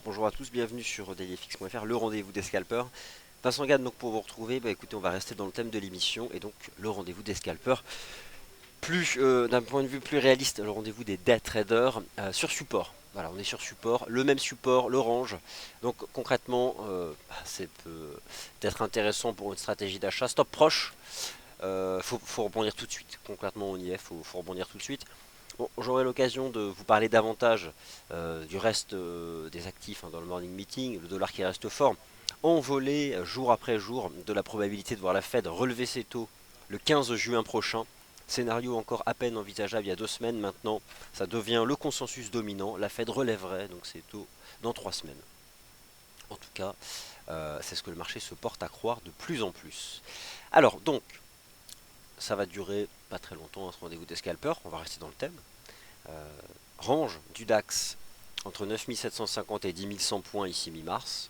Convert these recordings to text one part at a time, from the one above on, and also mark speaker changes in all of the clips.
Speaker 1: Bonjour à tous, bienvenue sur dailyfx.fr, le rendez-vous des scalpers. Vincent Gade donc pour vous retrouver, écoutez, on va rester dans le thème de l'émission et donc le rendez-vous des scalpers. Plus d'un point de vue plus réaliste, le rendez-vous des day traders sur support. Voilà, on est sur support, le même support, l'orange. Donc concrètement, c'est peut-être intéressant pour une stratégie d'achat. Stop proche, faut rebondir tout de suite. Concrètement, on y est, faut rebondir tout de suite. Bon, j'aurai l'occasion de vous parler davantage du reste des actifs dans le morning meeting, le dollar qui reste fort, envolé jour après jour de la probabilité de voir la Fed relever ses taux le 15 juin prochain. Scénario encore à peine envisageable il y a 2 semaines, maintenant ça devient le consensus dominant, la Fed relèverait donc ses taux dans 3 semaines. En tout cas, c'est ce que le marché se porte à croire de plus en plus. Alors donc, ça va durer pas très longtemps ce rendez-vous des scalpers, on va rester dans le thème. Range du DAX entre 9750 et 10100 points ici mi-mars,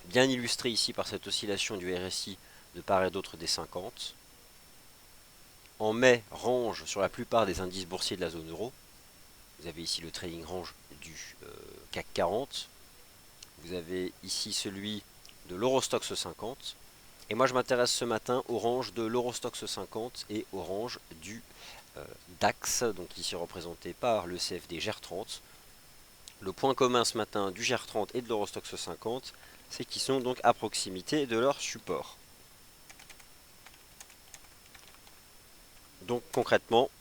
Speaker 1: bien illustré ici par cette oscillation du RSI de part et d'autre des 50. En mai, range sur la plupart des indices boursiers de la zone euro. Vous avez ici le trading range du CAC 40. Vous avez ici celui de l'Eurostoxx 50. Et moi je m'intéresse ce matin au range de l'Eurostoxx 50 et au range du DAX, donc ici représenté par le CFD GER30. Le point commun ce matin du GER30 et de l'Eurostoxx 50, c'est qu'ils sont donc à proximité de leur support. Donc concrètement,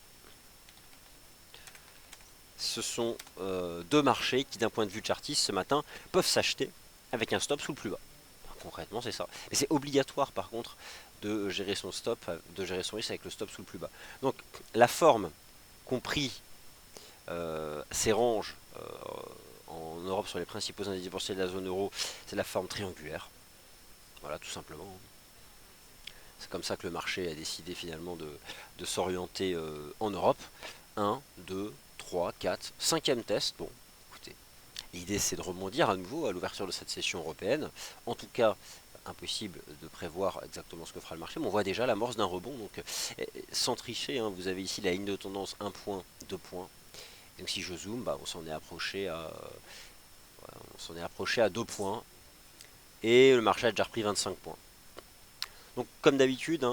Speaker 1: ce sont deux marchés qui d'un point de vue chartiste ce matin peuvent s'acheter avec un stop sous le plus bas. Concrètement c'est ça. Mais c'est obligatoire par contre de gérer son stop, de gérer son risque avec le stop sous le plus bas. Donc la forme compris ces ranges en Europe sur les principaux indices boursiers de la zone euro, c'est la forme triangulaire. Voilà, tout simplement. C'est comme ça que le marché a décidé finalement de s'orienter en Europe. 1, 2, 3, 4, 5e test. Bon, écoutez, l'idée c'est de rebondir à nouveau à l'ouverture de cette session européenne. En tout cas, impossible de prévoir exactement ce que fera le marché, mais on voit déjà l'amorce d'un rebond. Donc, sans tricher, vous avez ici la ligne de tendance 1 point, 2 points. Donc si je zoome, on s'en est approché à, à 2 points. Et le marché a déjà repris 25 points. Donc comme d'habitude,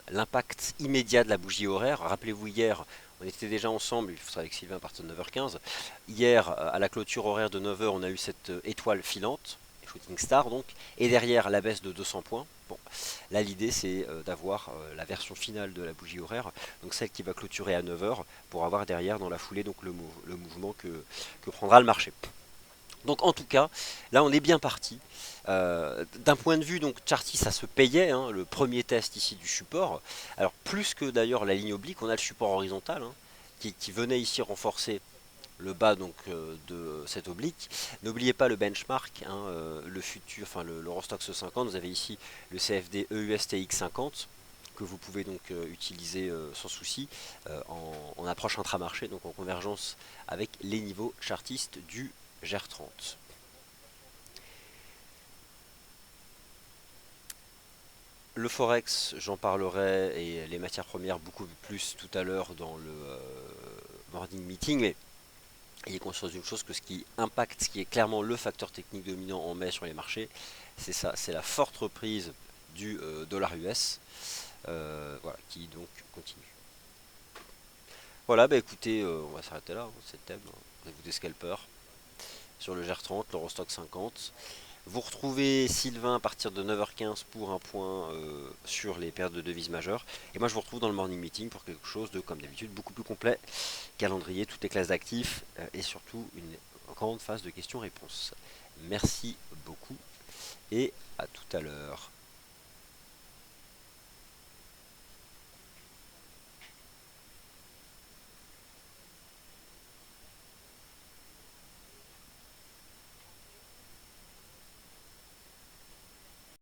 Speaker 1: l'impact immédiat de la bougie horaire, rappelez-vous hier, on était déjà ensemble, il sera avec Sylvain à partir de 9h15. Hier, à la clôture horaire de 9h, on a eu cette étoile filante, Shooting Star donc, et derrière la baisse de 200 points. Bon, là l'idée c'est d'avoir la version finale de la bougie horaire, donc celle qui va clôturer à 9h, pour avoir derrière dans la foulée donc le mouvement que prendra le marché. Donc en tout cas, là on est bien parti. D'un point de vue donc chartiste, ça se payait, le premier test ici du support. Alors plus que d'ailleurs la ligne oblique, on a le support horizontal qui venait ici renforcer le bas donc de cette oblique. N'oubliez pas le benchmark, le futur, enfin l'Eurostoxx 50. Vous avez ici le CFD EUSTX 50 que vous pouvez donc utiliser sans souci en approche intramarché, donc en convergence avec les niveaux chartistes du GER30. Le forex, j'en parlerai, et les matières premières beaucoup plus tout à l'heure dans le morning meeting, mais ayez conscience d'une chose, que ce qui impacte, ce qui est clairement le facteur technique dominant en mai sur les marchés, c'est ça, c'est la forte reprise du dollar US, voilà, qui donc continue. Voilà, écoutez, on va s'arrêter là, c'est le thème, vous des scalpers, sur le GER30, l'Eurostoxx 50. Vous retrouvez Sylvain à partir de 9h15 pour un point sur les paires de devises majeures. Et moi je vous retrouve dans le morning meeting pour quelque chose de, comme d'habitude, beaucoup plus complet. Calendrier, toutes les classes d'actifs et surtout une grande phase de questions-réponses. Merci beaucoup et à tout à l'heure.